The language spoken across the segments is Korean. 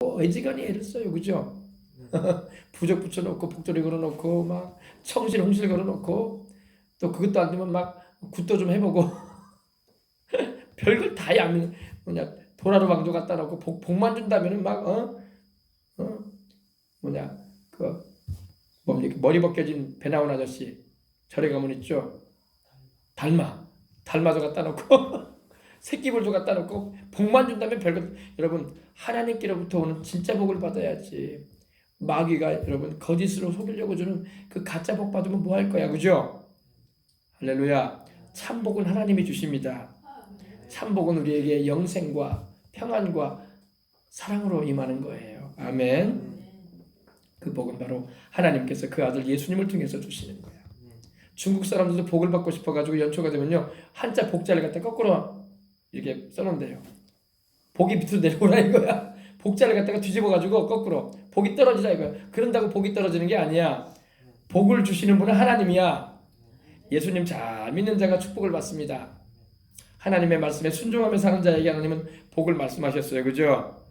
애지간히 애를 써요. 그죠? 부적 붙여놓고 복도리 걸어놓고 막 청실 홍실 걸어놓고 또 그것도 안 되면 막 굿도 좀 해보고 별걸 다 야미 뭐냐 도라로 방조 갖다 놓고 복만 준다면은 막 뭐냐 그 뭡니까 머리 벗겨진 배 나온 아저씨 절에 가면 있죠. 달마도 갖다 놓고 새끼볼도 갖다 놓고 복만 준다면 별것. 여러분 하나님께로부터 오는 진짜 복을 받아야지. 마귀가 여러분 거짓으로 속이려고 주는 그 가짜 복 받으면 뭐 할 거야, 그죠? 할렐루야. 참 복은 하나님이 주십니다. 참 복은 우리에게 영생과 평안과 사랑으로 임하는 거예요. 아멘. 그 복은 바로 하나님께서 그 아들 예수님을 통해서 주시는 거예요. 중국 사람들도 복을 받고 싶어가지고 연초가 되면요 한자 복자를 갖다 거꾸로 이렇게 써놓은대요. 복이 밑으로 내려오라 이거야. 복자를 갖다가 뒤집어가지고 거꾸로 복이 떨어지라 이거야. 그런다고 복이 떨어지는 게 아니야. 복을 주시는 분은 하나님이야. 예수님 잘 믿는 자가 축복을 받습니다. 하나님의 말씀에 순종하며 사는 자에게 하나님은 복을 말씀하셨어요. 그죠?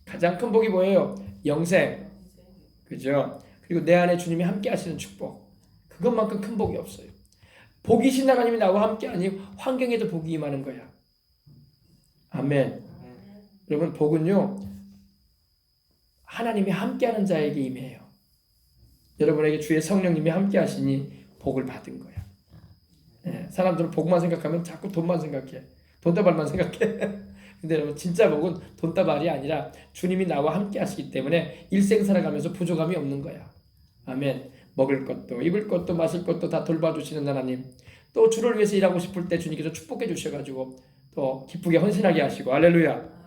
가장 큰 복이 뭐예요? 영생. 그죠? 그리고 내 안에 주님이 함께 하시는 축복. 그것만큼 큰 복이 없어요. 복이신 하나님이 나와 함께 하니 환경에도 복이 임하는 거야. 아멘. 여러분 복은요 하나님이 함께하는 자에게 임해요. 여러분에게 주의 성령님이 함께하시니 복을 받은 거야. 사람들은 복만 생각하면 자꾸 돈만 생각해. 돈다발만 생각해. 근데 여러분 진짜 복은 돈다발이 아니라 주님이 나와 함께하시기 때문에 일생 살아가면서 부족함이 없는 거야. 아멘. 먹을 것도 입을 것도 마실 것도 다 돌봐주시는 하나님. 또 주를 위해서 일하고 싶을 때 주님께서 축복해 주셔가지고 또 기쁘게 헌신하게 하시고 할렐루야.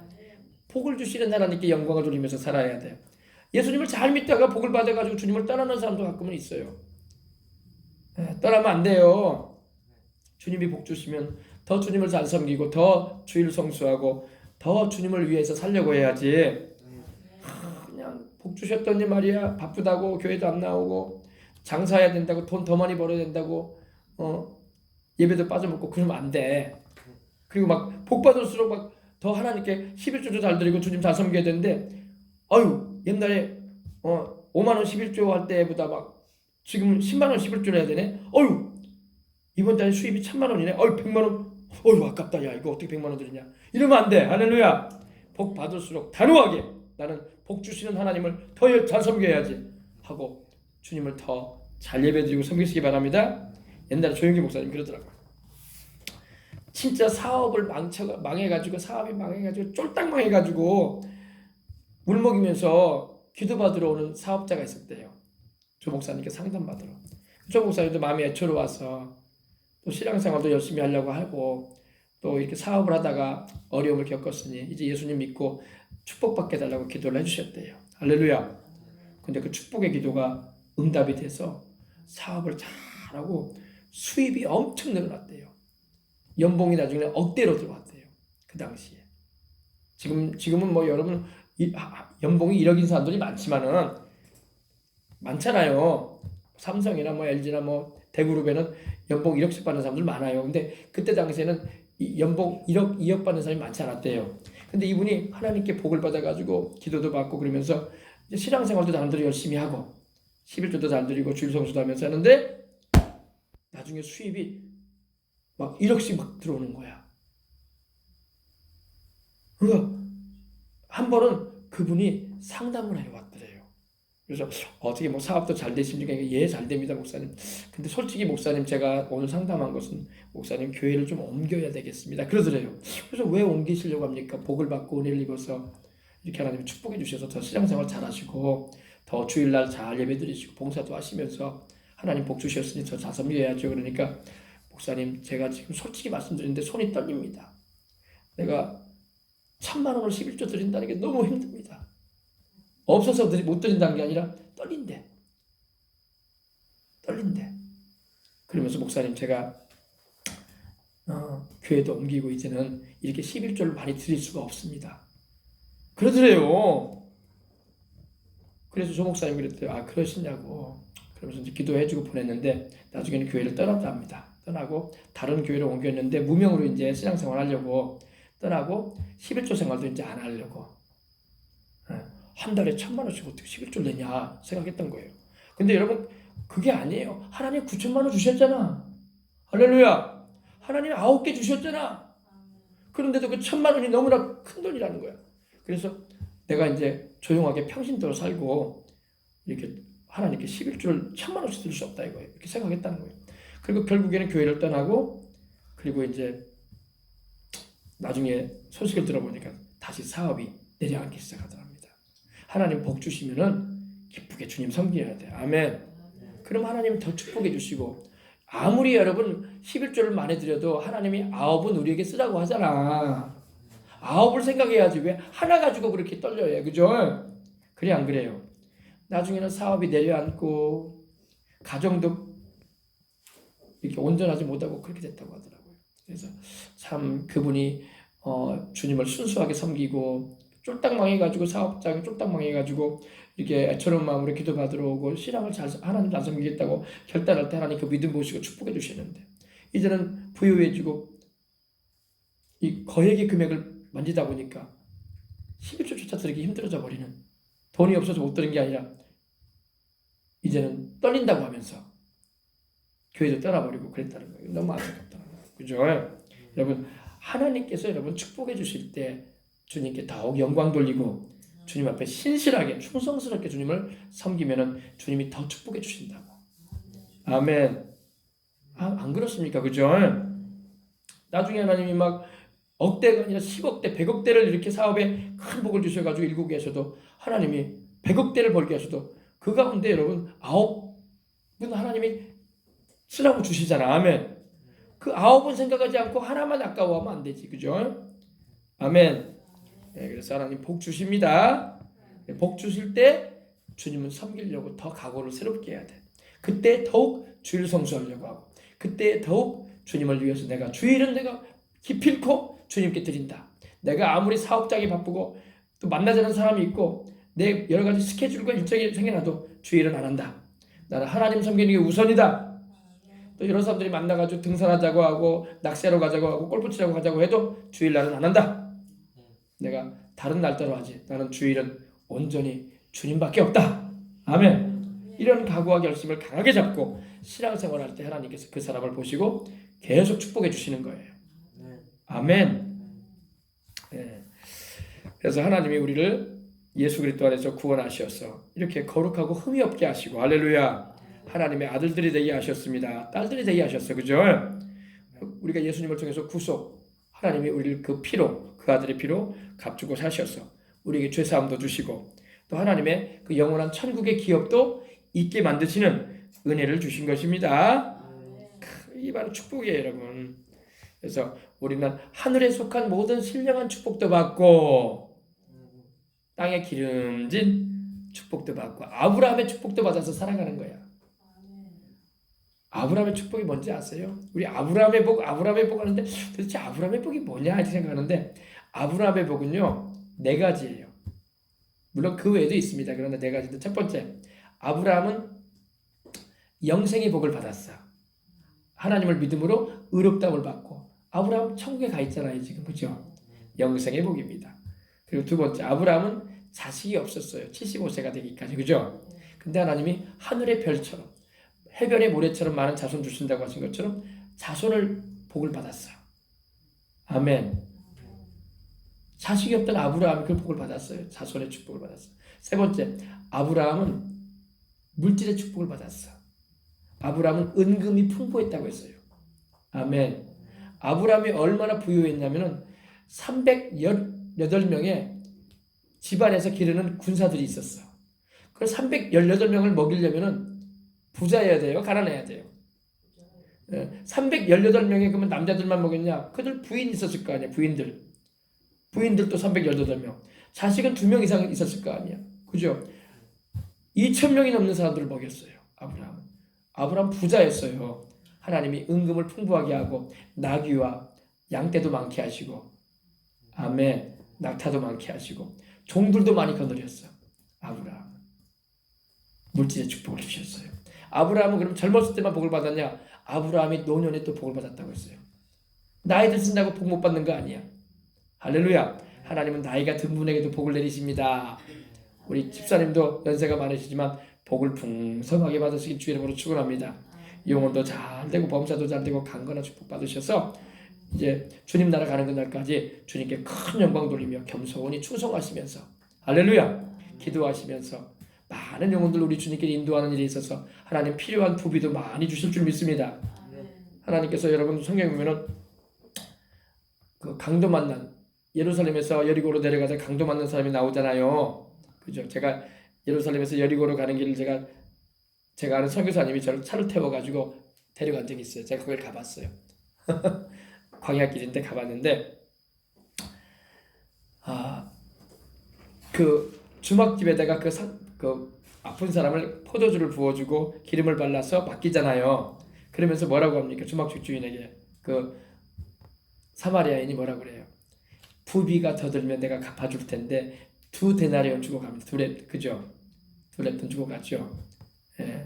복을 주시는 하나님께 영광을 돌리면서 살아야 돼. 예수님을 잘 믿다가 복을 받아가지고 주님을 떠나는 사람도 가끔은 있어요. 떠나면 안 돼요. 주님이 복 주시면 더 주님을 잘 섬기고 더 주일 성수하고 더 주님을 위해서 살려고 해야지. 그냥 복 주셨더니 말이야 바쁘다고 교회도 안 나오고 장사해야 된다고 돈 더 많이 벌어야 된다고 예배도 빠져먹고 그러면 안 돼. 그리고 막 복 받을수록 막 더 하나님께 11조도 잘 드리고 주님 잘 섬겨야 되는데 옛날에 5만 원 11조 할 때보다 막 지금 10만 원 11조를 해야 되네. 이번 달에 수입이 1000만 원이네. 100만 원. 아깝다. 야 이거 어떻게 100만 원 드리냐. 이러면 안 돼. 할렐루야. 복 받을수록 단호하게 나는 복 주시는 하나님을 더 잘 섬겨야지 하고 주님을 더 잘 예배드리고 섬기시기 바랍니다. 옛날에 조영기 목사님 그러더라고요. 진짜 사업을 망해가지고 사업이 망해가지고 쫄딱 망해가지고 울먹이면서 기도받으러 오는 사업자가 있었대요. 조 목사님께 상담받으러. 조 목사님도 마음이 애처로워서 또 신앙생활도 열심히 하려고 하고 또 이렇게 사업을 하다가 어려움을 겪었으니 이제 예수님 믿고 축복받게 해달라고 기도를 해주셨대요. 할렐루야. 근데 그 축복의 기도가 응답이 돼서 사업을 잘하고 수입이 엄청 늘어났대요. 연봉이 나중에 억대로 들어왔대요. 그 당시에. 지금은 뭐 여러분 연봉이 1억인 사람들이 많잖아요. 삼성이나 뭐 LG나 뭐 대그룹에는 연봉 1억씩 받는 사람들 많아요. 근데 그때 당시에는 연봉 1억, 2억 받는 사람이 많지 않았대요. 근데 이분이 하나님께 복을 받아가지고 기도도 받고 그러면서 이제 신앙생활도 남들이 열심히 하고 11조도 잘 드리고 주일 성수도 하면서 하는데 나중에 수입이 막 1억씩 막 들어오는 거야. 그러니까 한 번은 그분이 상담을 해왔더래요. 그래서 어떻게 뭐 사업도 잘 되십니까? 예, 잘 됩니다, 목사님. 근데 솔직히 목사님 제가 오늘 상담한 것은 목사님 교회를 좀 옮겨야 되겠습니다. 그러더래요. 그래서 왜 옮기시려고 합니까? 복을 받고 은혜를 입어서 이렇게 하나님 축복해 주셔서 더 신앙생활 잘하시고 더 주일날 잘 예배드리시고 봉사도 하시면서 하나님 복 주셨으니 저 자섬겨야죠. 그러니까 목사님 제가 지금 솔직히 말씀드리는데 손이 떨립니다. 내가 1000만 원을 11조 드린다는 게 너무 힘듭니다. 없어서 못 드린다는 게 아니라 떨린대. 그러면서 목사님 제가 교회도 옮기고 이제는 이렇게 11조를 많이 드릴 수가 없습니다. 그러더래요. 그래서 조 목사님 그랬대요. 그러시냐고. 그러면서 이제 기도해주고 보냈는데 나중에는 교회를 떠났다 합니다. 떠나고 다른 교회로 옮겼는데 무명으로 이제 신앙생활 하려고 떠나고 11조 생활도 이제 안 하려고. 한 달에 1,000만 원씩 어떻게 11조 내냐 생각했던 거예요. 근데 여러분 그게 아니에요. 하나님 9천만 원 주셨잖아. 할렐루야. 하나님 9개 주셨잖아. 그런데도 그 1,000만 원이 너무나 큰 돈이라는 거야. 그래서 내가 이제 조용하게 평신도로 살고 이렇게 하나님께 11조를 1,000만 원씩 줄 수 없다 이거예요. 이렇게 생각했다는 거예요. 그리고 결국에는 교회를 떠나고 그리고 이제 나중에 소식을 들어보니까 다시 사업이 내려앉기 시작하더랍니다. 하나님 복 주시면은 기쁘게 주님 섬겨야 돼. 아멘. 그럼 하나님은 더 축복해 주시고 아무리 여러분 11조를 많이 드려도 하나님이 9은 우리에게 쓰라고 하잖아. 9을 생각해야지 왜 하나 가지고 그렇게 떨려요. 그죠? 그래 안 그래요? 나중에는 사업이 내려앉고 가정도 이렇게 온전하지 못하고 그렇게 됐다고 하더라고요. 그래서 참 그분이 주님을 순수하게 섬기고 쫄딱 망해가지고 사업장이 쫄딱 망해가지고 이렇게 애처로운 마음으로 기도받으러 오고 신앙을 하나님 잘 섬기겠다고 결단할 때 하나님 그 믿음 보시고 축복해 주시는데 이제는 부유해지고 이 거액의 금액을 만지다 보니까 11조조차 드리기 힘들어져 버리는 돈이 없어서 못 드는 게 아니라 이제는 떨린다고 하면서 교회도 떠나버리고 그랬다는 거예요. 너무 안타깝다는 거예요. 그죠? 여러분 하나님께서 여러분 축복해 주실 때 주님께 더욱 영광 돌리고 주님 앞에 신실하게 충성스럽게 주님을 섬기면은 주님이 더 축복해 주신다고. 아멘. 안 그렇습니까? 그죠? 나중에 하나님이 막 억대가 아니라 10억대, 100억대를 이렇게 사업에 큰 복을 주셔가지고 일국에서도 하나님이 100억대를 벌게 하셔도 그 가운데 여러분 9분 하나님이 쓰라고 주시잖아. 아멘. 그 9분 생각하지 않고 하나만 아까워하면 안 되지. 그죠? 아멘. 네, 그래서 하나님 복 주십니다. 복 주실 때 주님은 섬기려고 더 각오를 새롭게 해야 돼. 그때 더욱 주일 성수하려고 하고 그때 더욱 주님을 위해서 내가 주일은 내가 기필코 주님께 드린다. 내가 아무리 사업장이 바쁘고 또 만나자는 사람이 있고 내 여러 가지 스케줄과 일정이 생겨나도 주일은 안 한다. 나는 하나님 섬기는 게 우선이다. 또 이런 사람들이 만나가지고 등산하자고 하고 낚시하러 가자고 하고 골프 치자고 가자고 해도 주일 날은 안 한다. 내가 다른 날 따로 하지. 나는 주일은 온전히 주님밖에 없다. 아멘. 이런 각오와 결심을 강하게 잡고 신앙생활할 때 하나님께서 그 사람을 보시고 계속 축복해 주시는 거예요. 아멘. 네. 그래서 하나님이 우리를 예수 그리스도 안에서 구원하셔서 이렇게 거룩하고 흠이 없게 하시고 할렐루야. 하나님의 아들들이 되게 하셨습니다. 딸들이 되게 하셨어요. 그죠? 우리가 예수님을 통해서 구속 하나님이 우리를 그 피로 그 아들의 피로 값주고 사셔서 우리에게 죄사함도 주시고 또 하나님의 그 영원한 천국의 기업도 있게 만드시는 은혜를 주신 것입니다. 이 바로 축복이에요, 여러분. 그래서 우리는 하늘에 속한 모든 신령한 축복도 받고 땅에 기름진 축복도 받고 아브라함의 축복도 받아서 살아가는 거야. 아브라함의 축복이 뭔지 아세요? 우리 아브라함의 복 하는데 도대체 아브라함의 복이 뭐냐 이렇게 생각하는데 아브라함의 복은요 4가지예요. 물론 그 외에도 있습니다. 그런데 4가지인데 첫 번째, 아브라함은 영생의 복을 받았어. 하나님을 믿음으로 의롭다움을 받고 아브라함 천국에 가 있잖아요 지금. 그죠? 영생의 복입니다. 그리고 두 번째, 아브라함은 자식이 없었어요. 75세가 되기까지. 그죠? 근데 하나님이 하늘의 별처럼 해변의 모래처럼 많은 자손 주신다고 하신 것처럼 자손을 복을 받았어요. 아멘. 자식이 없던 아브라함이 그 복을 받았어요. 자손의 축복을 받았어요. 세 번째, 아브라함은 물질의 축복을 받았어. 아브라함은 은금이 풍부했다고 했어요. 아멘. 아브라함이 얼마나 부유했냐면은 318명의 집안에서 기르는 군사들이 있었어. 그 318명을 먹이려면은 부자여야 돼요? 가난해야 돼요? 318명의 그러면 남자들만 먹였냐? 그들 부인 있었을 거 아니야. 부인들도 318명. 자식은 2명 이상 있었을 거 아니야. 그죠? 2,000명이 넘는 사람들을 먹였어요. 아브라함 부자였어요. 하나님이 은금을 풍부하게 하고 나귀와 양떼도 많게 하시고 아멘. 낙타도 많게 하시고 종들도 많이 거느렸어. 아브라함 물질의 축복을 주셨어요. 아브라함은 그럼 젊었을 때만 복을 받았냐? 아브라함이 노년에 또 복을 받았다고 했어요. 나이 드신다고 복 못 받는 거 아니야. 할렐루야. 하나님은 나이가 든 분에게도 복을 내리십니다. 우리 집사님도 연세가 많으시지만 복을 풍성하게 받으시길 주의 이름으로 축원합니다. 영혼도 잘 되고 범사도 잘 되고 강건한 축복 받으셔서 이제 주님 나라 가는 그날까지 주님께 큰 영광 돌리며 겸손히 충성하시면서 할렐루야 기도하시면서 많은 영혼들 우리 주님께 인도하는 일에 있어서 하나님 필요한 부비도 많이 주실 줄 믿습니다. 하나님께서 여러분 성경에 보면은 그 강도 만난 예루살렘에서 여리고로 내려가서 강도 만난 사람이 나오잖아요. 그죠? 제가 예루살렘에서 여리고로 가는 길을 제가 아는 선교사님이 저를 차를 태워가지고 데려간 적이 있어요. 제가 거길 가봤어요. 광야길인데 가봤는데 그 주막집에다가 그 아픈 사람을 포도주를 부어주고 기름을 발라서 맡기잖아요. 그러면서 뭐라고 합니까? 주막집 주인에게 그 사마리아인이 뭐라고 그래요? 부비가 더 들면 내가 갚아줄 텐데 2데나리온 주고 갑니다. 그죠? 2렙돈 주고 갔죠. 예.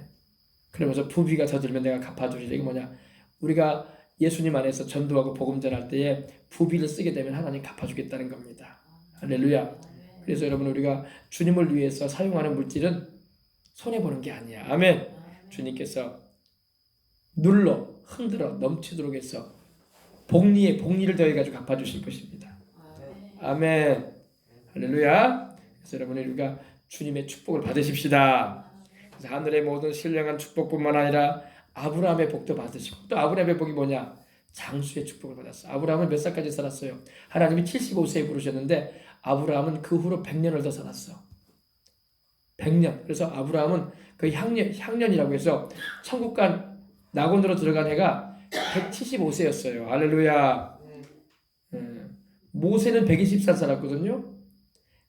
그러면서 부비가 더 들면 내가 갚아주리라. 이게 뭐냐? 우리가 예수님 안에서 전도하고 복음 전할 때에 부비를 쓰게 되면 하나님 갚아주겠다는 겁니다. 할렐루야. 그래서 여러분 우리가 주님을 위해서 사용하는 물질은 손해보는 게 아니야. 아멘. 주님께서 눌러 흔들어 넘치도록 해서 복리에 복리를 더해가지고 갚아주실 것입니다. 아멘. 할렐루야. 그래서 여러분 우리가 주님의 축복을 받으십시다. 그래서 하늘의 모든 신령한 축복뿐만 아니라 아브라함의 복도 받으시고 또 아브라함의 복이 뭐냐? 장수의 축복을 받았어. 아브라함은 몇 살까지 살았어요? 하나님이 75세에 부르셨는데 아브라함은 그 후로 100년을 더 살았어. 100년. 그래서 아브라함은 그 향년이라고 해서 천국간 낙원으로 들어간 해가 175세였어요. 할렐루야. 모세는 120살 살았거든요.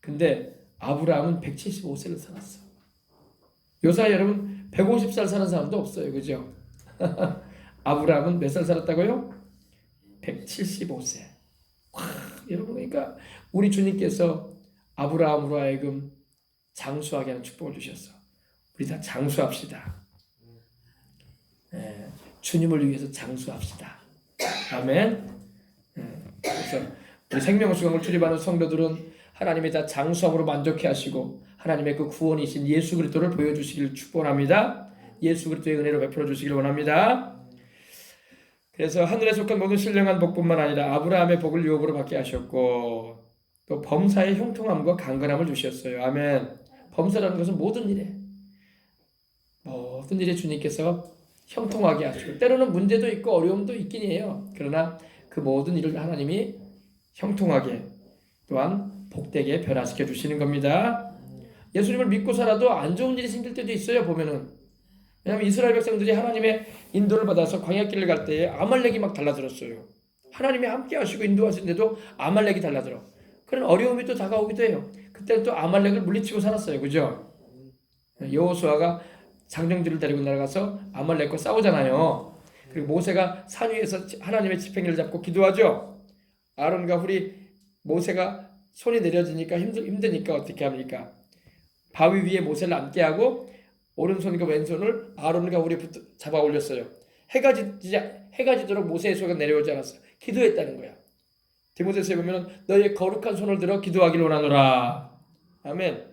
근데 아브라함은 175세를 살았어. 요새 여러분 150살 사는 사람도 없어요. 그죠? 아브라함은 몇 살 살았다고요? 175세. 와, 여러분 그러니까 우리 주님께서 아브라함으로 하여금 장수하게 하는 축복을 주셨어. 우리 다 장수합시다. 주님을 위해서 장수합시다. 아멘. 그래서 우리 생명수강을 출입하는 성도들은 하나님의 다 장수함으로 만족해 하시고 하나님의 그 구원이신 예수 그리스도를 보여주시길 축복합니다. 예수 그리스도의 은혜로 베풀어 주시길 원합니다. 그래서 하늘에 속한 모든 신령한 복뿐만 아니라 아브라함의 복을 유업으로 받게 하셨고 또 범사의 형통함과 강건함을 주셨어요. 아멘. 범사라는 것은 모든 일에 주님께서 형통하게 하시고 때로는 문제도 있고 어려움도 있긴 해요. 그러나 그 모든 일을 하나님이 형통하게 또한 복되게 변화시켜 주시는 겁니다. 예수님을 믿고 살아도 안 좋은 일이 생길 때도 있어요. 보면은 왜냐하면 이스라엘 백성들이 하나님의 인도를 받아서 광야길을 갈 때에 아말렉이 막 달라들었어요. 하나님이 함께 하시고 인도하시는데도 아말렉이 달라들어. 그런 어려움이 또 다가오기도 해요. 그때는 또 아말렉을 물리치고 살았어요. 그죠? 여호수아가 장정들을 데리고 나가서 아말렉과 싸우잖아요. 그리고 모세가 산 위에서 하나님의 지팡이를 잡고 기도하죠. 아론과 훌이 모세가 손이 내려지니까 힘드니까 어떻게 합니까? 바위 위에 모세를 앉게 하고 오른손과 왼손을 아론과 훌이 잡아 올렸어요. 해가 지도록 모세의 손가 내려오지 않았어. 기도했다는 거야. 디모데서에 보면 너의 거룩한 손을 들어 기도하기를 원하노라. 아멘.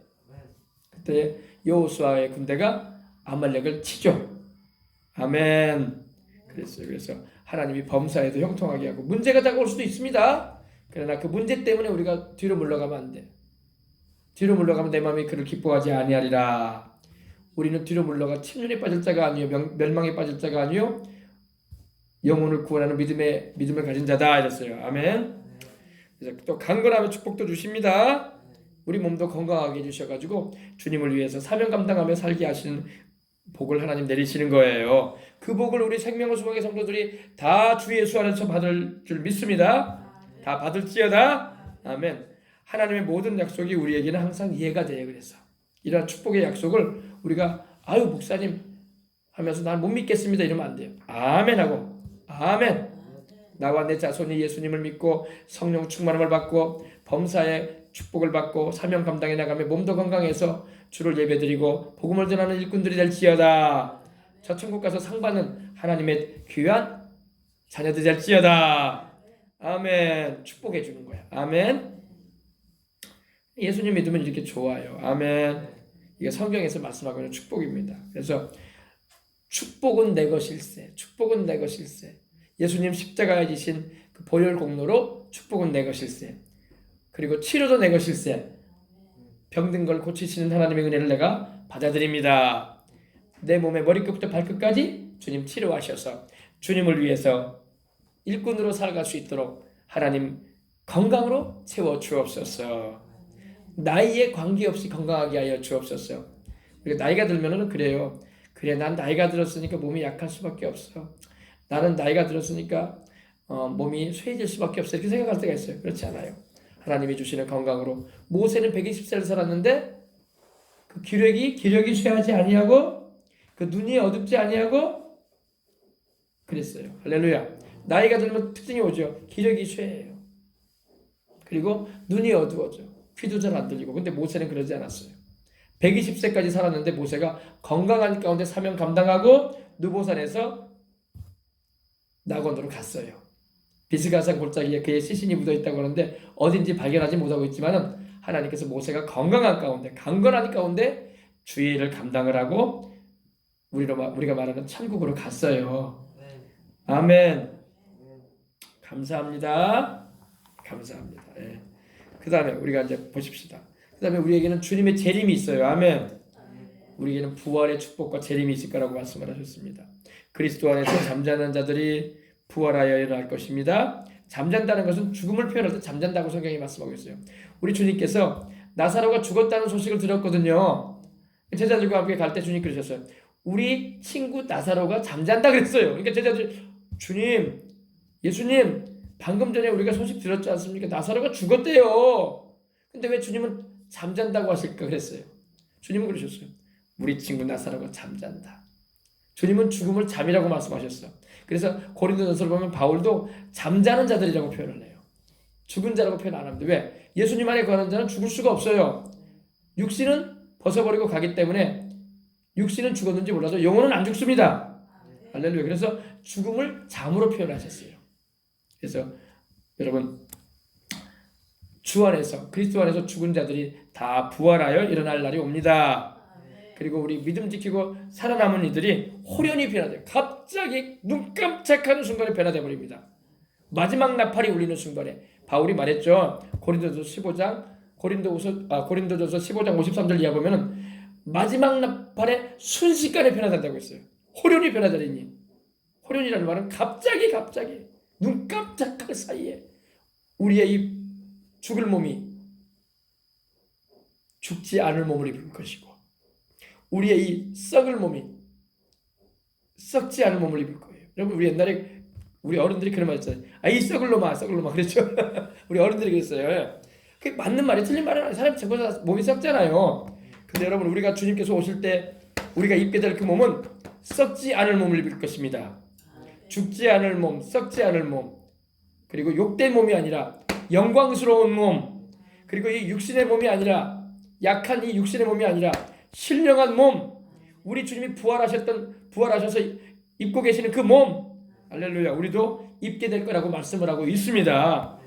그때 여호수아의 군대가 아말렉을 치죠. 아멘. 그래서 하나님이 범사에도 형통하게 하고 문제가 다가올 수도 있습니다. 그러나 그 문제 때문에 우리가 뒤로 물러가면 안 돼. 뒤로 물러가면 내 마음이 그를 기뻐하지 아니하리라. 우리는 뒤로 물러가 침륜에 빠질 자가 아니요 멸망에 빠질 자가 아니요 영혼을 구원하는 믿음을 가진 자다 이랬어요. 아멘. 그래서 또 강건함의 축복도 주십니다. 우리 몸도 건강하게 해주셔가지고 주님을 위해서 사명 감당하며 살게 하시는 복을 하나님 내리시는 거예요. 그 복을 우리 생명의 수강의 성도들이 다 주 예수 안에서 받을 줄 믿습니다. 다 받을지어다. 아멘. 하나님의 모든 약속이 우리에게는 항상 이해가 돼요. 그래서 이러한 축복의 약속을 우리가 아유 목사님 하면서 난 못 믿겠습니다 이러면 안 돼요. 아멘 하고 아멘. 나와 내 자손이 예수님을 믿고 성령 충만함을 받고 범사의 축복을 받고 사명 감당해 나가며 몸도 건강해서 주를 예배드리고 복음을 전하는 일꾼들이 될지어다. 저 천국 가서 상 받는 하나님의 귀한 자녀들이 될지어다. 아멘. 축복해 주는 거야. 아멘. 예수님 믿으면 이렇게 좋아요. 아멘. 이게 성경에서 말씀하고 있는 축복입니다. 그래서 축복은 내 것일세. 축복은 내 것일세. 예수님 십자가에 지신 그 보혈 공로로 축복은 내 것일세. 그리고 치료도 내 것일세. 병든 걸 고치시는 하나님의 은혜를 내가 받아들입니다. 내 몸의 머리끝부터 발끝까지 주님 치료하셔서 주님을 위해서 일꾼으로 살아갈 수 있도록 하나님 건강으로 채워 주옵소서. 나이에 관계없이 건강하게 하여 주옵소서. 우리가 나이가 들면은 그래요. 그래, 난 나이가 들었으니까 몸이 약할 수밖에 없어. 나는 나이가 들었으니까 몸이 쇠해질 수밖에 없어. 이렇게 생각할 때가 있어요. 그렇지 않아요. 하나님이 주시는 건강으로 모세는 120세를 살았는데 그 기력이 쇠하지 아니하고 그 눈이 어둡지 아니하고 그랬어요. 할렐루야. 나이가 들면 특징이 오죠. 기력이 쇠해요. 그리고 눈이 어두워져. 귀도 잘 안 들리고. 근데 모세는 그러지 않았어요. 120세까지 살았는데 모세가 건강한 가운데 사명 감당하고 느보산에서 낙원으로 갔어요. 비스가산 골짜기에 그의 시신이 묻어있다고 하는데 어딘지 발견하지 못하고 있지만 하나님께서 모세가 건강한 가운데 강건한 가운데 주의 일을 감당을 하고 우리가 말하는 천국으로 갔어요. 아멘. 감사합니다. 감사합니다. 예. 그 다음에 우리가 이제 보십시다. 그 다음에 우리에게는 주님의 재림이 있어요. 아멘. 우리에게는 부활의 축복과 재림이 있을 거라고 말씀을 하셨습니다. 그리스도 안에서 잠자는 자들이 부활하여 일어날 것입니다. 잠잔다는 것은 죽음을 표현할 때 잠잔다고 성경이 말씀하고 있어요. 우리 주님께서 나사로가 죽었다는 소식을 들었거든요. 제자들과 함께 갈 때 주님 그러셨어요. 우리 친구 나사로가 잠잔다 그랬어요. 그러니까 제자들 주님, 예수님 방금 전에 우리가 소식 들었지 않습니까? 나사로가 죽었대요. 근데 왜 주님은 잠잔다고 하실까 그랬어요. 주님은 그러셨어요. 우리 친구 나사로가 잠잔다. 주님은 죽음을 잠이라고 말씀하셨어요. 그래서 고린도전서를 보면 바울도 잠자는 자들이라고 표현을 해요. 죽은 자라고 표현 안 합니다. 왜? 예수님 안에 거하는 자는 죽을 수가 없어요. 육신은 벗어버리고 가기 때문에 육신은 죽었는지 몰라도 영혼은 안 죽습니다. 할렐루야. 그래서 죽음을 잠으로 표현하셨어요. 그래서 여러분 주 안에서 그리스도 안에서 죽은 자들이 다 부활하여 일어날 날이 옵니다. 그리고 우리 믿음 지키고 살아남은 이들이 호련히 변화돼요. 갑자기 눈 깜짝하는 순간에 변화돼 버립니다. 마지막 나팔이 울리는 순간에 바울이 말했죠. 고린도전서 15장 53절 이하 보면은 마지막 나팔에 순식간에 변화된다고 했어요. 호련히 변화되리니. 호련이라는 말은 갑자기 눈 깜짝할 사이에 우리의 이 죽을 몸이 죽지 않을 몸을 입을 것이고 우리의 이 썩을 몸이 썩지 않을 몸을 입을 거예요. 여러분 우리 옛날에 우리 어른들이 그런 말 했잖아요. 이 썩을 놈아 그랬죠. 우리 어른들이 그랬어요. 그게 맞는 말이 틀린 말은 아니에요. 사람이 저보다 몸이 썩잖아요. 근데 여러분 우리가 주님께서 오실 때 우리가 입게 될 그 몸은 썩지 않을 몸을 입을 것입니다. 죽지 않을 몸, 썩지 않을 몸, 그리고 욕된 몸이 아니라 영광스러운 몸, 그리고 이 육신의 몸이 아니라 약한 이 육신의 몸이 아니라 신령한 몸, 우리 주님이 부활하셔서 입고 계시는 그 몸, 할렐루야, 우리도 입게 될 거라고 말씀을 하고 있습니다.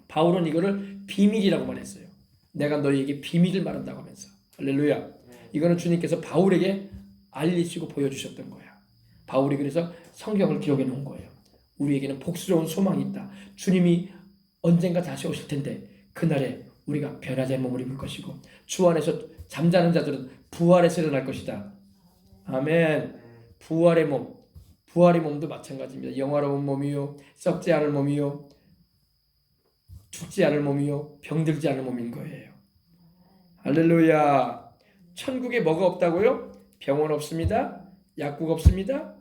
바울은 이거를 비밀이라고 말했어요. 내가 너희에게 비밀을 말한다고 하면서, 할렐루야. 이거는 주님께서 바울에게 알리시고 보여주셨던 거야. 바울이 그래서 성경을 기록해 놓은 거예요. 우리에게는 복스러운 소망이 있다. 주님이 언젠가 다시 오실 텐데 그날에 우리가 변화된 몸을 입을 것이고 주 안에서 잠자는 자들은 부활해서 일어날 것이다. 아멘. 부활의 몸도 마찬가지입니다. 영화로운 몸이요, 썩지 않을 몸이요, 죽지 않을 몸이요, 병들지 않을 몸인 거예요. 할렐루야. 천국에 뭐가 없다고요? 병원 없습니다. 약국 없습니다.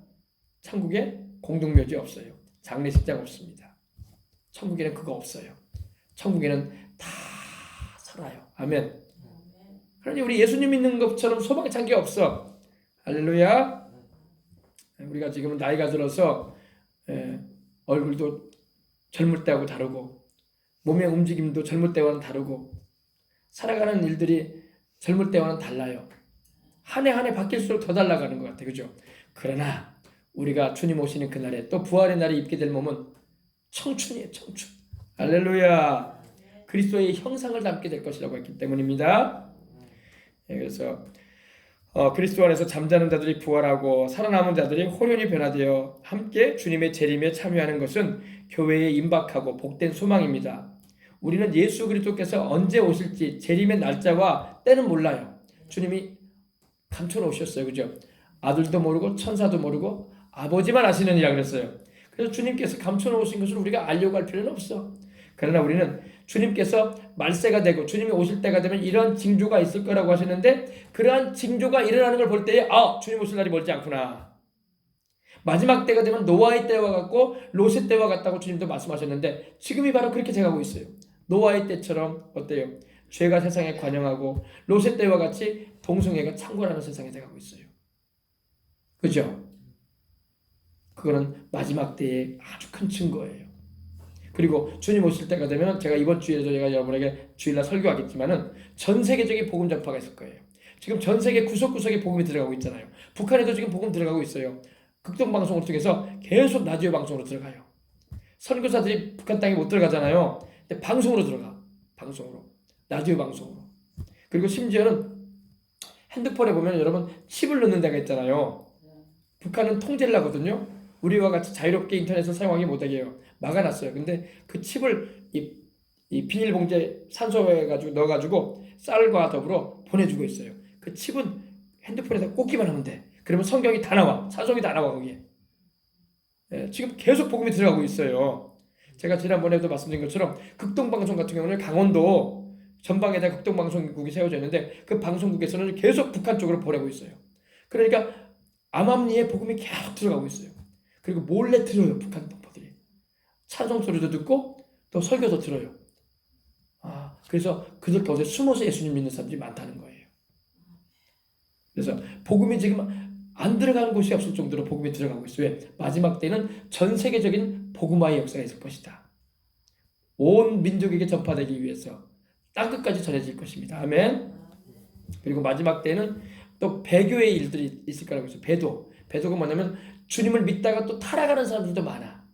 천국에 공동묘지 없어요. 장례식장 없습니다. 천국에는 그거 없어요. 천국에는 다 살아요. 아멘. 그러니 우리 예수님 믿는 것처럼 소망이 찬 게 없어. 할렐루야. 우리가 지금은 나이가 들어서 얼굴도 젊을 때하고 다르고 몸의 움직임도 젊을 때와는 다르고 살아가는 일들이 젊을 때와는 달라요. 한 해 한 해 바뀔수록 더 달라가는 것 같아요. 그죠? 그러나 우리가 주님 오시는 그날에 또 부활의 날에 입게 될 몸은 청춘이에요. 청춘. 할렐루야. 그리스도의 형상을 담게 될 것이라고 했기 때문입니다. 그래서 그리스도 안에서 잠자는 자들이 부활하고 살아남은 자들이 혼연히 변화되어 함께 주님의 재림에 참여하는 것은 교회에 임박하고 복된 소망입니다. 우리는 예수 그리스도께서 언제 오실지 재림의 날짜와 때는 몰라요. 주님이 감춰놓으셨어요. 그죠? 아들도 모르고 천사도 모르고 아버지만 아시느니라 그랬어요. 그래서 주님께서 감춰놓으신 것을 우리가 알려고 할 필요는 없어. 그러나 우리는 주님께서 말세가 되고 주님이 오실 때가 되면 이런 징조가 있을 거라고 하셨는데, 그러한 징조가 일어나는 걸 볼 때에 주님 오실 날이 멀지 않구나. 마지막 때가 되면 노아의 때와 같고 롯의 때와 같다고 주님도 말씀하셨는데, 지금이 바로 그렇게 돼가고 있어요. 노아의 때처럼 어때요? 죄가 세상에 관영하고 롯의 때와 같이 동성애가 창궐하는 세상이 돼가고 있어요. 그죠? 그거는 마지막 때의 아주 큰 증거예요. 그리고 주님 오실 때가 되면, 제가 이번 주에도 제가 여러분에게 주일날 설교하겠지만은 전 세계적인 복음 전파가 있을 거예요. 지금 전 세계 구석구석에 복음이 들어가고 있잖아요. 북한에도 지금 복음 들어가고 있어요. 극동방송을 통해서 계속 라디오 방송으로 들어가요. 선교사들이 북한 땅에 못 들어가잖아요. 근데 방송으로 들어가. 방송으로. 라디오 방송으로. 그리고 심지어는 핸드폰에 보면 여러분 칩을 넣는 데가 있잖아요. 북한은 통제를 하거든요. 우리와 같이 자유롭게 인터넷을 사용하기 못하게 해요. 막아놨어요. 근데 그 칩을 이 비닐봉지에 산소해가지고 넣어가지고 쌀과 더불어 보내주고 있어요. 그 칩은 핸드폰에다 꽂기만 하면 돼. 그러면 성경이 다 나와. 찬송이 다 나와 거기에. 지금 계속 복음이 들어가고 있어요. 제가 지난번에도 말씀드린 것처럼 극동방송 같은 경우는 강원도 전방에다 극동방송국이 세워져 있는데, 그 방송국에서는 계속 북한 쪽으로 보내고 있어요. 그러니까 암암리에 복음이 계속 들어가고 있어요. 그리고 몰래 들어요. 북한 동포들이. 찬송 소리도 듣고 또 설교도 들어요. 그래서 그들 가운데 숨어서 예수님 믿는 사람들이 많다는 거예요. 그래서 복음이 지금 안 들어가는 곳이 없을 정도로 복음이 들어가고 있어요. 왜? 마지막 때는 전 세계적인 복음화의 역사가 있을 것이다. 온 민족에게 전파되기 위해서 땅끝까지 전해질 것입니다. 아멘. 그리고 마지막 때는 또 배교의 일들이 있을 거라고 했어요. 배도가 뭐냐면 주님을 믿다가 또 타락하는 사람들도 많아.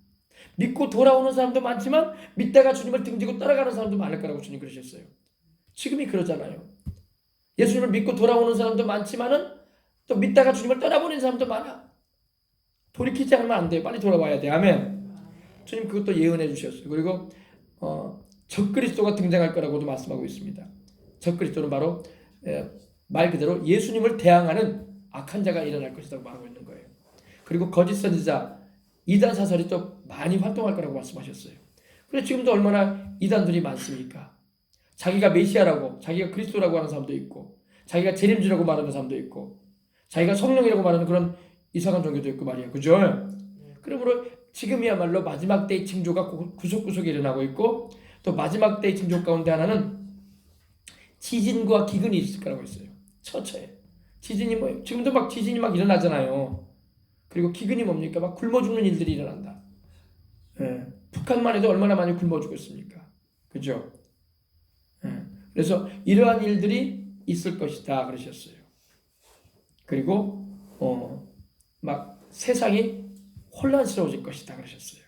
믿고 돌아오는 사람도 많지만 믿다가 주님을 등지고 떠나가는 사람도 많을 거라고 주님 그러셨어요. 지금이 그러잖아요. 예수님을 믿고 돌아오는 사람도 많지만은 또 믿다가 주님을 떠나버리는 사람도 많아. 돌이키지 않으면 안 돼요. 빨리 돌아와야 돼. 아멘. 주님 그것도 예언해 주셨어요. 그리고 적그리스도가 등장할 거라고도 말씀하고 있습니다. 적그리스도는 바로 말 그대로 예수님을 대항하는 악한 자가 일어날 것이라고 말하고 있는 거예요. 그리고 거짓 선지자, 이단 사설이 또 많이 활동할 거라고 말씀하셨어요. 그래서 지금도 얼마나 이단들이 많습니까? 자기가 메시아라고, 자기가 그리스도라고 하는 사람도 있고, 자기가 재림주라고 말하는 사람도 있고, 자기가 성령이라고 말하는 그런 이상한 종교도 있고 말이야. 그죠? 그러므로 지금이야말로 마지막 때의 징조가 구석구석에 일어나고 있고, 또 마지막 때의 징조 가운데 하나는 지진과 기근이 있을 거라고 했어요. 처처에. 지진이 지금도 막 지진이 막 일어나잖아요. 그리고 기근이 뭡니까? 막 굶어 죽는 일들이 일어난다. 북한만 해도 얼마나 많이 굶어 죽었습니까? 그죠? 그래서 이러한 일들이 있을 것이다 그러셨어요. 그리고 막 세상이 혼란스러워질 것이다 그러셨어요.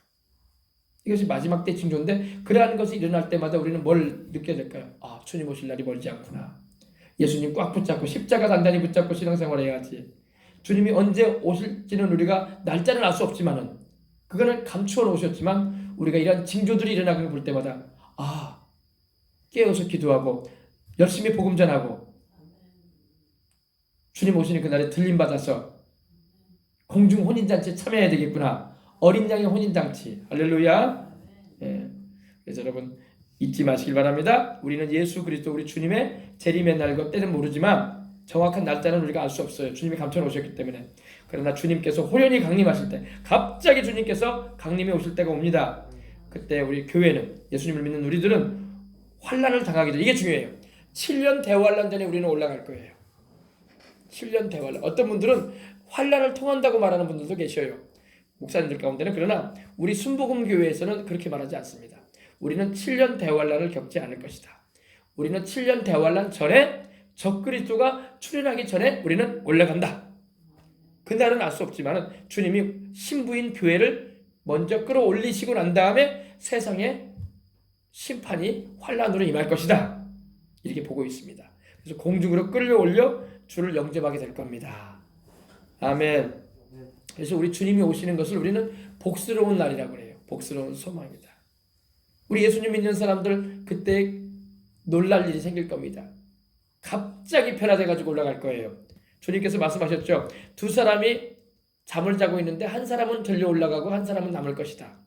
이것이 마지막 때 징조인데, 그러한 것이 일어날 때마다 우리는 뭘 느껴야 될까요? 주님 오실 날이 멀지 않구나. 예수님 꽉 붙잡고 십자가 단단히 붙잡고 신앙생활 해야지. 주님이 언제 오실지는 우리가 날짜는 알 수 없지만은, 그거는 감추어 놓으셨지만, 우리가 이러한 징조들이 일어나는 걸 볼 때마다 깨어서 기도하고 열심히 복음 전하고 주님 오시는 그날에 들림받아서 공중 혼인잔치에 참여해야 되겠구나. 어린 양의 혼인잔치. 할렐루야. 그래서 여러분 잊지 마시길 바랍니다. 우리는 예수 그리스도 우리 주님의 재림의 날과 때는 모르지만 정확한 날짜는 우리가 알 수 없어요. 주님이 감춰놓으셨기 때문에. 그러나 주님께서 호련히 강림하실 때, 갑자기 주님께서 강림해 오실 때가 옵니다. 그때 우리 교회는, 예수님을 믿는 우리들은 환난을 당하게 돼. 이게 중요해요. 7년 대환란 전에 우리는 올라갈 거예요. 7년 대환란. 어떤 분들은 환난을 통한다고 말하는 분들도 계셔요. 목사님들 가운데는. 그러나 우리 순복음 교회에서는 그렇게 말하지 않습니다. 우리는 7년 대환란을 겪지 않을 것이다. 우리는 7년 대환란 전에, 적그리스도가 출현하기 전에 우리는 올라간다. 그날은 알 수 없지만 주님이 신부인 교회를 먼저 끌어올리시고 난 다음에 세상에 심판이 환란으로 임할 것이다. 이렇게 보고 있습니다. 그래서 공중으로 끌려올려 주를 영접하게 될 겁니다. 아멘. 그래서 우리 주님이 오시는 것을 우리는 복스러운 날이라고 그래요. 복스러운 소망이다. 우리 예수님 믿는 사람들 그때 놀랄 일이 생길 겁니다. 갑자기 변화돼가지고 올라갈 거예요. 주님께서 말씀하셨죠. 두 사람이 잠을 자고 있는데 한 사람은 들려 올라가고 한 사람은 남을 것이다.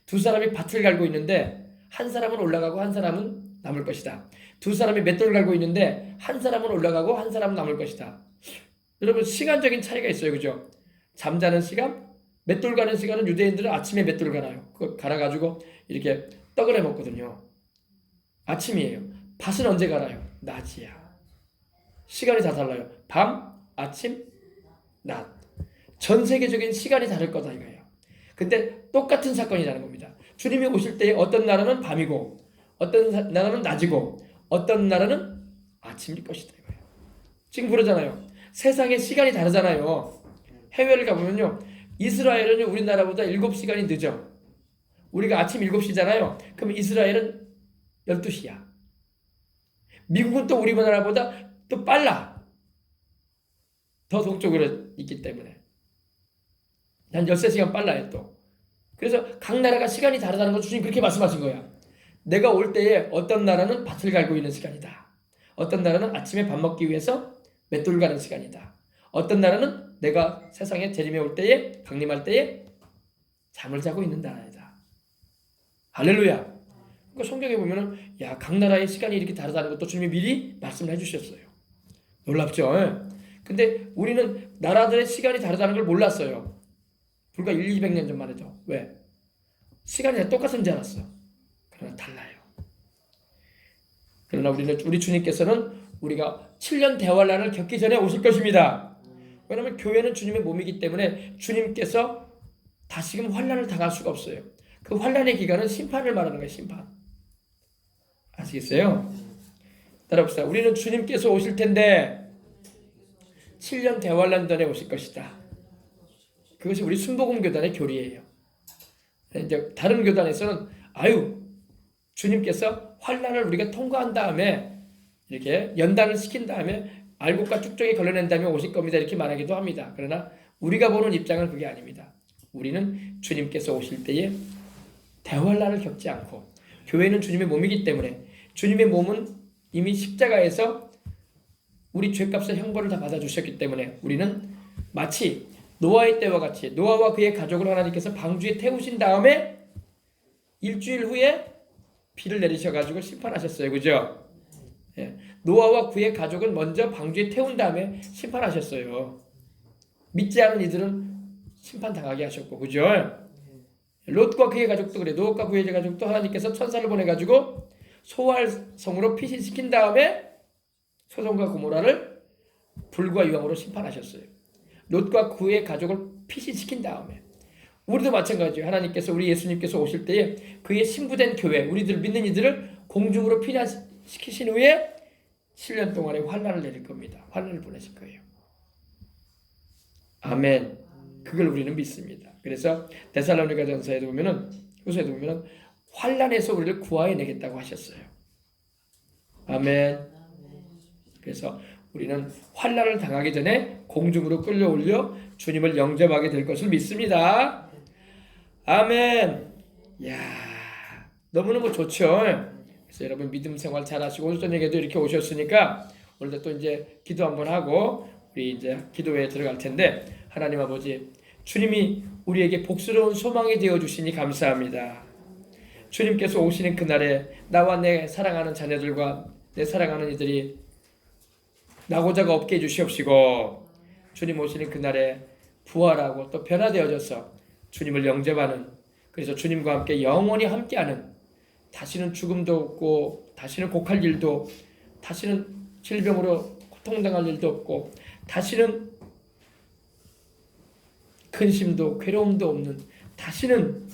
두 사람이 밭을 갈고 있는데 한 사람은 올라가고 한 사람은 남을 것이다. 두 사람이 맷돌을 갈고 있는데 한 사람은 올라가고 한 사람은 남을 것이다. 여러분 시간적인 차이가 있어요. 그죠? 잠자는 시간, 맷돌 가는 시간은 유대인들은 아침에 맷돌을 갈아요. 그거 갈아가지고 이렇게 떡을 해 먹거든요. 아침이에요. 밭은 언제 갈아요? 낮이야. 시간이 다 달라요. 밤, 아침, 낮. 전 세계적인 시간이 다를 거다 이거예요. 근데 똑같은 사건이라는 겁니다. 주님이 오실 때 어떤 나라는 밤이고 어떤 나라는 낮이고 어떤 나라는 아침일 것이다 이거예요. 지금 그러잖아요. 세상의 시간이 다르잖아요. 해외를 가보면요. 이스라엘은 우리나라보다 7시간이 늦어. 우리가 아침 7시잖아요. 그럼 이스라엘은 12시야. 미국은 또 우리나라보다 또 빨라. 더 동쪽으로 있기 때문에. 한 13시간 빨라요 또. 그래서 각 나라가 시간이 다르다는 걸 주님 그렇게 말씀하신 거야. 내가 올 때에 어떤 나라는 밭을 갈고 있는 시간이다. 어떤 나라는 아침에 밥 먹기 위해서 맷돌 가는 시간이다. 어떤 나라는 내가 세상에 재림에 올 때에 강림할 때에 잠을 자고 있는 나라이다. 할렐루야. 그러니까 성경에 보면은 야, 각 나라의 시간이 이렇게 다르다는 것도 주님이 미리 말씀을 해주셨어요. 놀랍죠? 근데 우리는 나라들의 시간이 다르다는 걸 몰랐어요. 불과 200년 전만 해도. 왜? 시간이 다 똑같은 줄 알았어. 그러나 달라요. 그러나 우리 주님께서는 우리가 7년 대환란을 겪기 전에 오실 것입니다. 왜냐하면 교회는 주님의 몸이기 때문에 주님께서 다시금 환란을 당할 수가 없어요. 그 환란의 기간은 심판을 말하는 거예요. 심판. 아시겠어요? 따라봅시다. 우리는 주님께서 오실 텐데 7년 대환란 전에 오실 것이다. 그것이 우리 순복음 교단의 교리예요. 이제 다른 교단에서는 주님께서 환란을 우리가 통과한 다음에 이렇게 연단을 시킨 다음에 알곡과 쭉정이 걸러낸 다음에 오실 겁니다. 이렇게 말하기도 합니다. 그러나 우리가 보는 입장은 그게 아닙니다. 우리는 주님께서 오실 때에 대환란을 겪지 않고 교회는 주님의 몸이기 때문에 주님의 몸은 이미 십자가에서 우리 죄값의 형벌을 다 받아주셨기 때문에 우리는 마치 노아의 때와 같이 노아와 그의 가족을 하나님께서 방주에 태우신 다음에 일주일 후에 비를 내리셔가지고 심판하셨어요. 그죠? 예. 노아와 그의 가족은 먼저 방주에 태운 다음에 심판하셨어요. 믿지 않은 이들은 심판당하게 하셨고, 그죠? 롯과 그의 가족도 그래. 롯과 그의 가족도 하나님께서 천사를 보내가지고 소활성으로 피신시킨 다음에 소돔과 고모라를 불과 유황으로 심판하셨어요. 롯과 그의 가족을 피신시킨 다음에 우리도 마찬가지예요. 하나님께서 우리 예수님께서 오실 때에 그의 신부된 교회 우리들 믿는 이들을 공중으로 피난시키신 후에 7년 동안의 환난을 내릴 겁니다. 환난을 보내실 거예요. 아멘. 그걸 우리는 믿습니다. 그래서 데살로니가전서에도 보면은 후서에도 보면은 환난에서 우리를 구하여 내겠다고 하셨어요. 아멘. 그래서 우리는 환난을 당하기 전에 공중으로 끌려올려 주님을 영접하게 될 것을 믿습니다. 아멘. 야, 너무너무 좋죠. 그래서 여러분 믿음 생활 잘하시고 오늘 저녁에도 이렇게 오셨으니까 오늘도 또 이제 기도 한번 하고 우리 이제 기도회에 들어갈 텐데 하나님 아버지 주님이 우리에게 복스러운 소망이 되어 주시니 감사합니다. 주님께서 오시는 그날에 나와 내 사랑하는 자녀들과 내 사랑하는 이들이 낙오자가 없게 해주시옵시고 주님 오시는 그날에 부활하고 또 변화되어져서 주님을 영접하는 그래서 주님과 함께 영원히 함께하는 다시는 죽음도 없고 다시는 곡할 일도 다시는 질병으로 고통당할 일도 없고 다시는 근심도 괴로움도 없는 다시는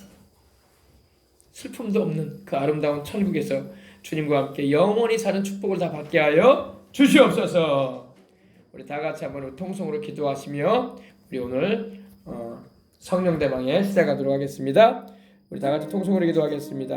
슬픔도 없는 그 아름다운 천국에서 주님과 함께 영원히 사는 축복을 다 받게 하여 주시옵소서. 우리 다 같이 한번 통성으로 기도하시며 우리 오늘 성령 대망에 시작하도록 하겠습니다. 우리 다 같이 통성으로 기도하겠습니다.